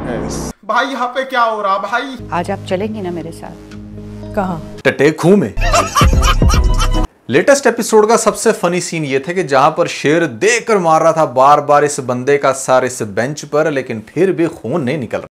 भाई यहाँ पे क्या हो रहा भाई? आज आप चलेंगी ना मेरे साथ? कहाँ? टटे खूह में। लेटेस्ट एपिसोड का सबसे फनी सीन ये था कि जहां पर शेर देकर मार रहा था बार बार इस बंदे का सर इस बेंच पर, लेकिन फिर भी खून नहीं निकल रहा।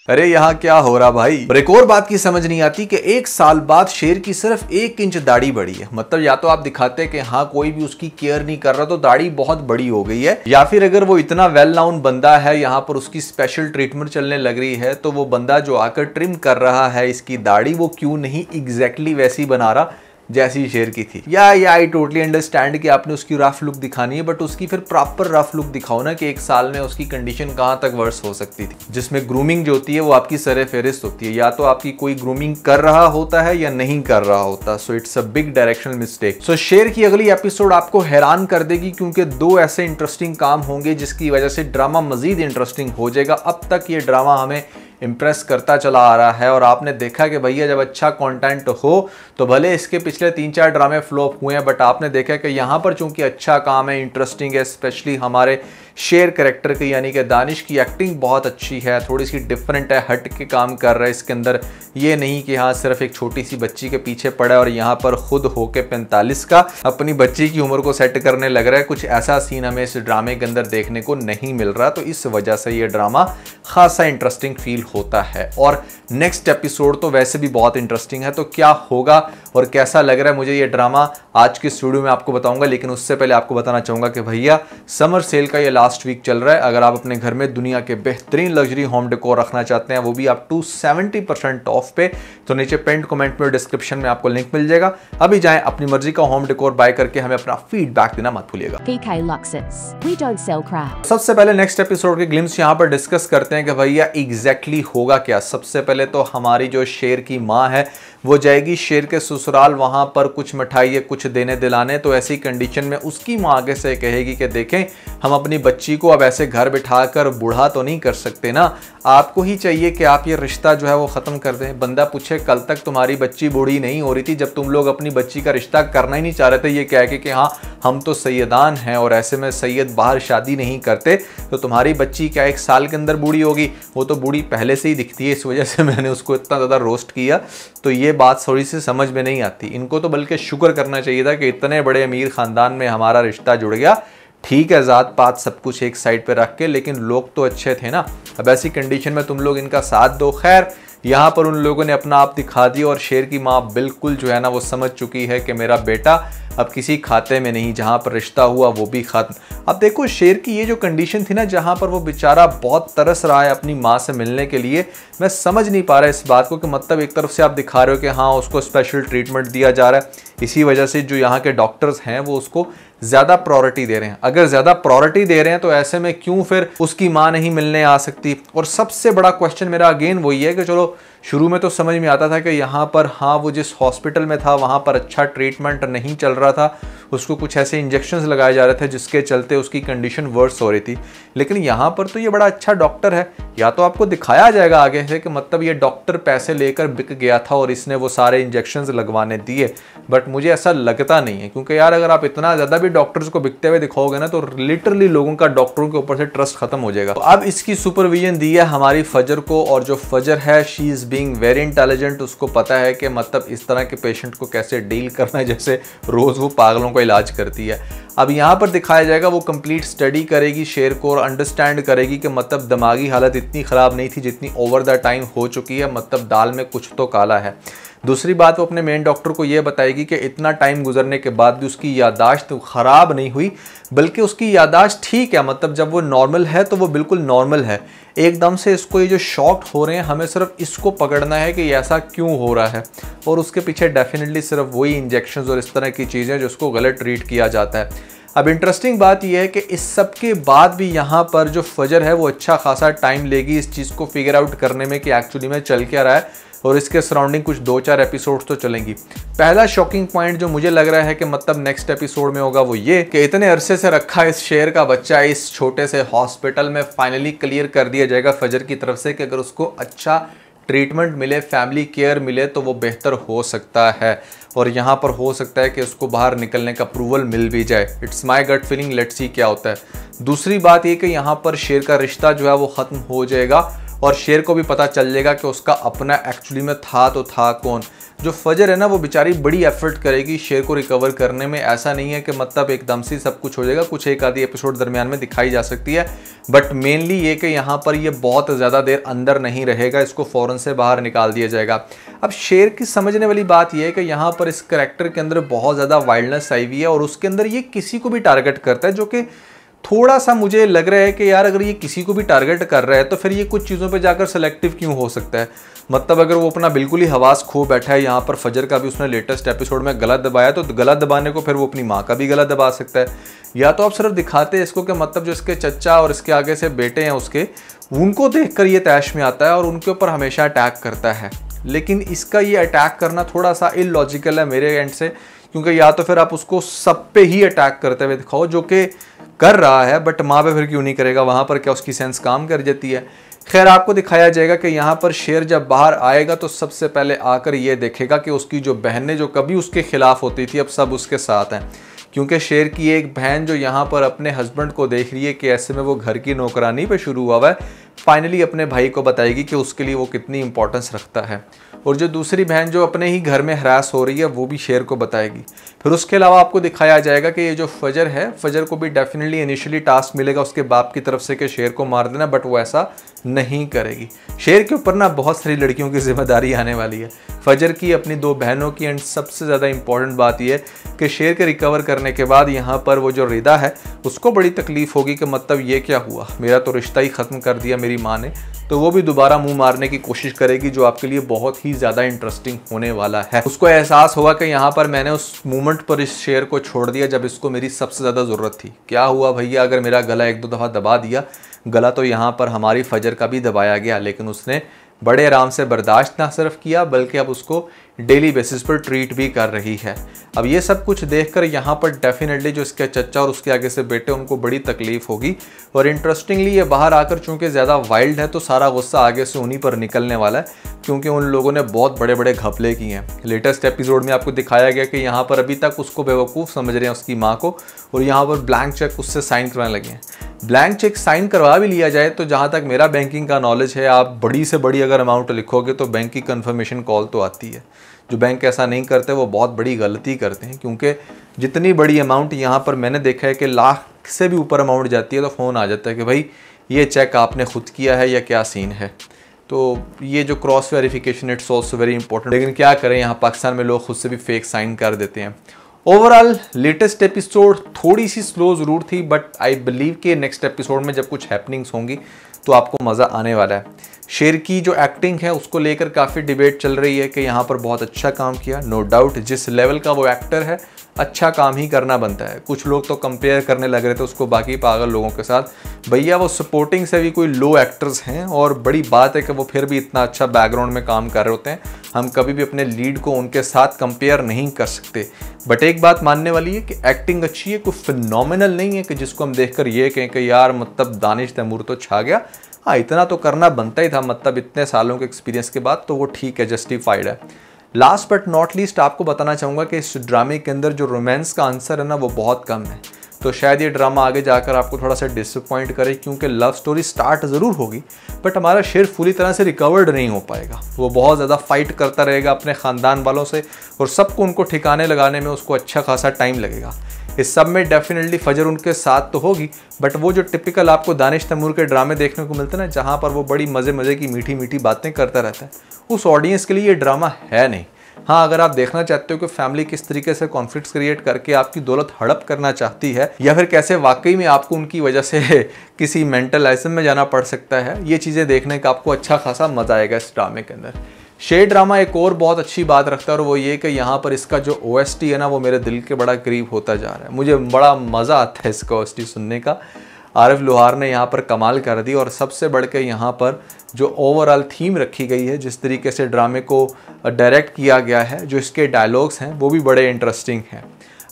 अरे यहाँ क्या हो रहा भाई। और एक और बात की समझ नहीं आती कि 1 साल बाद शेर की सिर्फ 1 इंच दाढ़ी बढ़ी है। मतलब या तो आप दिखाते हैं कि हाँ कोई भी उसकी केयर नहीं कर रहा तो दाढ़ी बहुत बड़ी हो गई है, या फिर अगर वो इतना वेल नाउन बंदा है यहाँ पर उसकी स्पेशल ट्रीटमेंट चलने लग रही है तो वो बंदा जो आकर ट्रिम कर रहा है इसकी दाढ़ी वो क्यों नहीं एग्जैक्टली वैसी बना रहा जैसी शेर की थी। या आई टोटली अंडरस्टैंड कि आपने उसकी रफ लुक दिखानी है, बट उसकी फिर प्रॉपर रफ लुक दिखाओ ना कि 1 साल में उसकी कंडीशन कहां तक वर्स हो सकती थी। जिसमें ग्रूमिंग जो होती है वो आपकी सरे फेरिस्त होती है, या तो आपकी कोई ग्रूमिंग कर रहा होता है या नहीं कर रहा होता। So it's a big directional mistake. So शेर की अगली एपिसोड आपको हैरान कर देगी, क्योंकि 2 ऐसे इंटरेस्टिंग काम होंगे जिसकी वजह से ड्रामा मजीद इंटरेस्टिंग हो जाएगा। अब तक ये ड्रामा हमें इंप्रेस करता चला आ रहा है और आपने देखा कि भैया जब अच्छा कंटेंट हो तो भले इसके पिछले 3-4 ड्रामे फ्लॉप हुए हैं, बट आपने देखा कि यहाँ पर चूंकि अच्छा काम है, इंटरेस्टिंग है, स्पेशली हमारे शेर कैरेक्टर की यानी कि दानिश की एक्टिंग बहुत अच्छी है, थोड़ी सी डिफरेंट है, हट के काम कर रहा है इसके अंदर। ये नहीं कि हाँ सिर्फ एक छोटी सी बच्ची के पीछे पड़ा है और यहाँ पर खुद होके 45 का अपनी बच्ची की उम्र को सेट करने लग रहा है। कुछ ऐसा सीन हमें इस ड्रामे के अंदर देखने को नहीं मिल रहा, तो इस वजह से ये ड्रामा खासा इंटरेस्टिंग फील होता है। और नेक्स्ट एपिसोड तो वैसे भी बहुत इंटरेस्टिंग है, तो क्या होगा और कैसा लग रहा है मुझे ये ड्रामा आज की वीडियो में आपको बताऊंगा। लेकिन उससे पहले आपको बताना चाहूंगा कि भैया समर सेल का ये लास्ट वीक चल रहा है। अगर आप अपने घर में दुनिया के बेहतरीन लग्जरी होम डेकोर रखना चाहते हैं, वो भी आप 70% ऑफ पे, तो नीचे पेंट कमेंट में डिस्क्रिप्शन में आपको लिंक मिल जाएगा। अभी जाएं अपनी मर्जी का होम डेकोर बाय करके हमें अपना फीडबैक देना मत भूलिएगा। PK Luxus, we don't sell crap। सबसे पहले नेक्स्ट एपिसोड के ग्लिम्स यहाँ पर डिस्कस करते हैं कि भैया एग्जैक्टली होगा क्या। सबसे पहले तो हमारी जो शेर की माँ है वो जाएगी शेर के ससुराल, वहां पर कुछ मिठाई कुछ देने दिलाने। तो ऐसी कंडीशन में उसकी माँ आगे से कहेगी कि देखें हम अपनी बच्ची को अब ऐसे घर बिठाकर बूढ़ा तो नहीं कर सकते ना, आपको ही चाहिए कि आप ये रिश्ता जो है वो ख़त्म कर दें। बंदा पूछे कल तक तुम्हारी बच्ची बूढ़ी नहीं हो रही थी जब तुम लोग अपनी बच्ची का रिश्ता करना ही नहीं चाह रहे थे, ये कह के कि हाँ हम तो सैयदान हैं और ऐसे में सैयद बाहर शादी नहीं करते, तो तुम्हारी बच्ची क्या 1 साल के अंदर बूढ़ी होगी? वो तो बूढ़ी पहले से ही दिखती है, इस वजह से मैंने उसको इतना ज़्यादा रोस्ट किया। तो ये बात थोड़ी सी समझ में नहीं आती। इनको तो बल्कि शुक्र करना चाहिए था कि इतने बड़े अमीर ख़ानदान में हमारा रिश्ता जुड़ गया। ठीक है जात पात सब कुछ एक साइड पे रख के, लेकिन लोग तो अच्छे थे ना। अब ऐसी कंडीशन में तुम लोग इनका साथ दो। खैर यहाँ पर उन लोगों ने अपना आप दिखा दिया और शेर की माँ बिल्कुल जो है ना वो समझ चुकी है कि मेरा बेटा अब किसी खाते में नहीं, जहाँ पर रिश्ता हुआ वो भी खत्म। अब देखो शेर की ये जो कंडीशन थी ना जहाँ पर वो बेचारा बहुत तरस रहा है अपनी माँ से मिलने के लिए, मैं समझ नहीं पा रहा इस बात को कि मतलब एक तरफ से आप दिखा रहे हो कि हाँ उसको स्पेशल ट्रीटमेंट दिया जा रहा है, इसी वजह से जो यहाँ के डॉक्टर्स हैं वो उसको ज़्यादा प्रायोरिटी दे रहे हैं। अगर ज़्यादा प्रायोरिटी दे रहे हैं तो ऐसे में क्यों फिर उसकी माँ नहीं मिलने आ सकती? और सबसे बड़ा क्वेश्चन मेरा अगेन वही है कि चलो शुरू में तो समझ में आता था कि यहाँ पर हाँ वो जिस हॉस्पिटल में था वहाँ पर अच्छा ट्रीटमेंट नहीं चल रहा था, उसको कुछ ऐसे इंजेक्शंस लगाए जा रहे थे जिसके चलते उसकी कंडीशन वर्स हो रही थी। लेकिन यहाँ पर तो ये बड़ा अच्छा डॉक्टर है, या तो आपको दिखाया जाएगा आगे से कि मतलब ये डॉक्टर पैसे लेकर बिक गया था और इसने वो सारे इंजेक्शंस लगवाने दिए, बट मुझे ऐसा लगता नहीं है। क्योंकि यार अगर आप इतना ज़्यादा भी डॉक्टर्स को बिकते हुए दिखाओगे ना तो लिटरली लोगों का डॉक्टरों के ऊपर से ट्रस्ट खत्म हो जाएगा। तो अब इसकी सुपरविजन दी है हमारी फजर को, और जो फजर है she is being very intelligent. उसको पता है कि मतलब इस तरह के पेशेंट को कैसे डील करना है, जैसे रोज़ वो पागलों का इलाज करती है। अब यहाँ पर दिखाया जाएगा वो कंप्लीट स्टडी करेगी शेर को और अंडरस्टैंड करेगी कि मतलब दिमागी हालत इतनी ख़राब नहीं थी जितनी ओवर द टाइम हो चुकी है, मतलब दाल में कुछ तो काला है। दूसरी बात वो अपने मेन डॉक्टर को ये बताएगी कि इतना टाइम गुजरने के बाद भी उसकी यादाश्त ख़राब नहीं हुई, बल्कि उसकी यादाश्त ठीक है, मतलब जब वो नॉर्मल है तो वो बिल्कुल नॉर्मल है। एकदम से इसको ये जो शॉक्ड हो रहे हैं, हमें सिर्फ इसको पकड़ना है कि ऐसा क्यों हो रहा है, और उसके पीछे डेफिनेटली सिर्फ वही इंजेक्शंस और इस तरह की चीज़ें जो उसको गलत ट्रीट किया जाता है। अब इंटरेस्टिंग बात यह है कि इस सब के बाद भी यहाँ पर जो फजर है वो अच्छा खासा टाइम लेगी इस चीज़ को फिगर आउट करने में कि एक्चुअली में चल क्या रहा है, और इसके सराउंडिंग कुछ 2-4 एपिसोड्स तो चलेंगी। पहला शॉकिंग पॉइंट जो मुझे लग रहा है कि मतलब नेक्स्ट एपिसोड में होगा वो ये कि इतने अरसे से रखा इस शेर का बच्चा इस छोटे से हॉस्पिटल में फाइनली क्लियर कर दिया जाएगा फजर की तरफ से कि अगर उसको अच्छा ट्रीटमेंट मिले, फैमिली केयर मिले तो वो बेहतर हो सकता है। और यहाँ पर हो सकता है कि उसको बाहर निकलने का अप्रूवल मिल भी जाए। It's my gut feeling, let's see क्या होता है। दूसरी बात ये कि यहाँ पर शेर का रिश्ता जो है वो ख़त्म हो जाएगा और शेर को भी पता चल जाएगा कि उसका अपना एक्चुअली में था तो था कौन। जो फजर है ना वो बेचारी बड़ी एफर्ट करेगी शेर को रिकवर करने में। ऐसा नहीं है कि मतलब एकदम से सब कुछ हो जाएगा, कुछ एक आधी एपिसोड दरमियान में दिखाई जा सकती है, बट मेनली ये कि यहाँ पर ये बहुत ज़्यादा देर अंदर नहीं रहेगा, इसको फ़ौरन से बाहर निकाल दिया जाएगा। अब शेर की समझने वाली बात यह है कि यहाँ पर इस करैक्टर के अंदर बहुत ज़्यादा वाइल्डनेस आई हुई है और उसके अंदर ये किसी को भी टारगेट करता है, जो कि थोड़ा सा मुझे लग रहा है कि यार अगर ये किसी को भी टारगेट कर रहा है तो फिर ये कुछ चीज़ों पे जाकर सेलेक्टिव क्यों हो सकता है। मतलब अगर वो अपना बिल्कुल ही हवास खो बैठा है, यहाँ पर फजर का भी उसने लेटेस्ट एपिसोड में गला दबाया, तो गला दबाने को फिर वो अपनी माँ का भी गला दबा सकता है। या तो आप सिर्फ दिखाते हैं इसको कि मतलब जो इसके चच्चा और इसके आगे से बेटे हैं उसके, उनको देख कर ये तैश में आता है और उनके ऊपर हमेशा अटैक करता है। लेकिन इसका ये अटैक करना थोड़ा सा इलॉजिकल है मेरे एंड से, क्योंकि या तो फिर आप उसको सब पे ही अटैक करते हुए दिखाओ, जो कि कर रहा है, बट माँ पे फिर क्यों नहीं करेगा, वहाँ पर क्या उसकी सेंस काम कर जाती है। खैर आपको दिखाया जाएगा कि यहाँ पर शेर जब बाहर आएगा तो सबसे पहले आकर ये देखेगा कि उसकी जो बहनें जो कभी उसके खिलाफ होती थी अब सब उसके साथ हैं, क्योंकि शेर की एक बहन जो यहाँ पर अपने हस्बैंड को देख रही है कि ऐसे में वो घर की नौकरानी पे शुरू हुआ है, फाइनली अपने भाई को बताएगी कि उसके लिए वो कितनी इंपॉर्टेंस रखता है। और जो दूसरी बहन जो अपने ही घर में हरास हो रही है वो भी शेर को बताएगी। फिर उसके अलावा आपको दिखाया जाएगा कि ये जो फजर है, फजर को भी डेफिनेटली इनिशियली टास्क मिलेगा उसके बाप की तरफ से कि शेर को मार देना, बट वो ऐसा नहीं करेगी। शेर के ऊपर ना बहुत सारी लड़कियों की जिम्मेदारी आने वाली है, फजर की, अपनी दो बहनों की, एंड सबसे ज़्यादा इंपॉर्टेंट बात यह है कि शेर के रिकवर करने के बाद यहाँ पर वो जो रिदा है उसको बड़ी तकलीफ होगी कि मतलब ये क्या हुआ, मेरा तो रिश्ता ही ख़त्म कर दिया मेरी माँ ने। तो वो भी दोबारा मुंह मारने की कोशिश करेगी, जो आपके लिए बहुत ही ज़्यादा इंटरेस्टिंग होने वाला है। उसको एहसास होगा कि यहाँ पर मैंने उस मोमेंट पर इस शेर को छोड़ दिया जब इसको मेरी सबसे ज़्यादा ज़रूरत थी। क्या हुआ भैया अगर मेरा गला एक दो दफ़ा दबा दिया, गला तो यहाँ पर हमारी फजर का भी दबाया गया, लेकिन उसने बड़े आराम से बर्दाश्त ना सिर्फ किया बल्कि अब उसको डेली बेसिस पर ट्रीट भी कर रही है। अब ये सब कुछ देखकर यहाँ पर डेफिनेटली जो इसके चच्चा और उसके आगे से बेटे उनको बड़ी तकलीफ होगी। और इंटरेस्टिंगली ये बाहर आकर चूंकि ज़्यादा वाइल्ड है तो सारा गुस्सा आगे से उन्हीं पर निकलने वाला है, क्योंकि उन लोगों ने बहुत बड़े बड़े घपले किए हैं। लेटेस्ट एपिसोड में आपको दिखाया गया कि यहाँ पर अभी तक उसको बेवकूफ़ समझ रहे हैं उसकी माँ को, और यहाँ पर ब्लैंक चेक उससे साइन करवाने लगे हैं। ब्लैंक चेक साइन करवा भी लिया जाए तो जहाँ तक मेरा बैंकिंग का नॉलेज है, आप बड़ी से बड़ी अगर अमाउंट लिखोगे तो बैंक की कन्फर्मेशन कॉल तो आती है। जो बैंक ऐसा नहीं करते वो बहुत बड़ी गलती करते हैं, क्योंकि जितनी बड़ी अमाउंट यहाँ पर मैंने देखा है कि लाख से भी ऊपर अमाउंट जाती है तो फ़ोन आ जाता है कि भाई ये चेक आपने खुद किया है या क्या सीन है। तो ये जो cross verification it's also very important. लेकिन क्या करें, यहाँ पाकिस्तान में लोग खुद से भी फेक साइन कर देते हैं। ओवरऑल लेटेस्ट एपिसोड थोड़ी सी स्लो ज़रूर थी, बट आई बिलीव कि नेक्स्ट एपिसोड में जब कुछ हैपनिंग्स होंगी तो आपको मज़ा आने वाला है। शेर की जो एक्टिंग है उसको लेकर काफ़ी डिबेट चल रही है कि यहाँ पर बहुत अच्छा काम किया। नो डाउट जिस लेवल का वो एक्टर है अच्छा काम ही करना बनता है। कुछ लोग तो कंपेयर करने लग रहे थे उसको बाकी पागल लोगों के साथ। भैया वो सपोर्टिंग से भी कोई लो एक्टर्स हैं, और बड़ी बात है कि वो फिर भी इतना अच्छा बैकग्राउंड में काम कर रहे होते हैं। हम कभी भी अपने लीड को उनके साथ कंपेयर नहीं कर सकते। बट एक बात मानने वाली है कि एक्टिंग अच्छी है, कोई फिनोमिनल नहीं है कि जिसको हम देखकर ये कहें कि यार मतलब दानिश तैमूर तो छा गया। हाँ, इतना तो करना बनता ही था, मतलब इतने सालों के एक्सपीरियंस के बाद, तो वो ठीक है, जस्टिफाइड है। लास्ट बट नॉट लीस्ट आपको बताना चाहूँगा कि इस ड्रामे के अंदर जो रोमांस का आंसर है ना वो बहुत कम है। तो शायद ये ड्रामा आगे जाकर आपको थोड़ा सा डिसअपॉइंट करे, क्योंकि लव स्टोरी स्टार्ट ज़रूर होगी बट हमारा शेर पूरी तरह से रिकवर्ड नहीं हो पाएगा। वो बहुत ज़्यादा फाइट करता रहेगा अपने ख़ानदान वालों से, और सबको उनको ठिकाने लगाने में उसको अच्छा खासा टाइम लगेगा। इस सब में डेफिनेटली फजर उनके साथ तो होगी, बट वो जो टिपिकल आपको दानिश तैमूर के ड्रामे देखने को मिलते हैं ना, जहाँ पर वो बड़ी मज़े की मीठी मीठी बातें करता रहता है, उस ऑडियंस के लिए ये ड्रामा है नहीं। हाँ, अगर आप देखना चाहते हो कि फैमिली किस तरीके से कॉन्फ्लिक्ट्स क्रिएट करके आपकी दौलत हड़प करना चाहती है, या फिर कैसे वाकई में आपको उनकी वजह से किसी मेंटल आइसम में जाना पड़ सकता है, ये चीज़ें देखने का आपको अच्छा खासा मजा आएगा इस ड्रामे के अंदर। शेर ड्रामा एक और बहुत अच्छी बात रखता है, और वो ये कि यहाँ पर इसका जो OST है ना वो मेरे दिल के बड़ा करीब होता जा रहा है। मुझे बड़ा मज़ा आता है इसका OST सुनने का। आरिफ लोहार ने यहाँ पर कमाल कर दी, और सबसे बढ़ के यहाँ पर जो ओवरऑल थीम रखी गई है, जिस तरीके से ड्रामे को डायरेक्ट किया गया है, जो इसके डायलॉग्स हैं वो भी बड़े इंटरेस्टिंग हैं।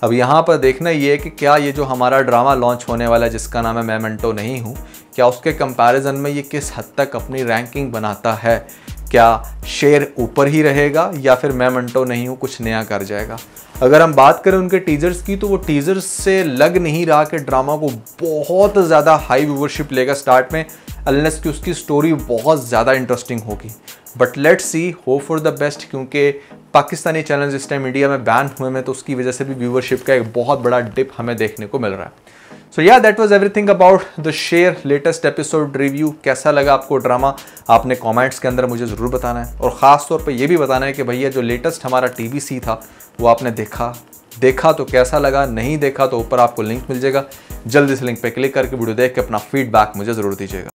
अब यहाँ पर देखना ये है कि क्या ये जो हमारा ड्रामा लॉन्च होने वाला है जिसका नाम है मैं मेंटो नहीं हूँ, क्या उसके कंपैरिजन में ये किस हद तक अपनी रैंकिंग बनाता है। क्या शेर ऊपर ही रहेगा या फिर मैं मंटो नहीं हूं कुछ नया कर जाएगा। अगर हम बात करें उनके टीजर्स की तो वो टीजर्स से लग नहीं रहा कि ड्रामा को बहुत ज़्यादा हाई व्यूवरशिप लेगा स्टार्ट में, अनलेस कि उसकी स्टोरी बहुत ज़्यादा इंटरेस्टिंग होगी। But let's see, hope for the best, क्योंकि पाकिस्तानी चैनल्स इस टाइम इंडिया में बैन हुए हैं तो उसकी वजह से भी व्यूवरशिप का एक बहुत बड़ा डिप हमें देखने को मिल रहा है। सो या that was everything about the शेर लेटेस्ट एपिसोड रिव्यू। कैसा लगा आपको ड्रामा, आपने कमेंट्स के अंदर मुझे ज़रूर बताना है, और ख़ास तौर पे ये भी बताना है कि भैया जो लेटेस्ट हमारा TVC था वो आपने देखा तो कैसा लगा, नहीं देखा तो ऊपर आपको लिंक मिल जाएगा, जल्दी से लिंक पे क्लिक करके वीडियो देख के अपना फीडबैक मुझे ज़रूर दीजिएगा।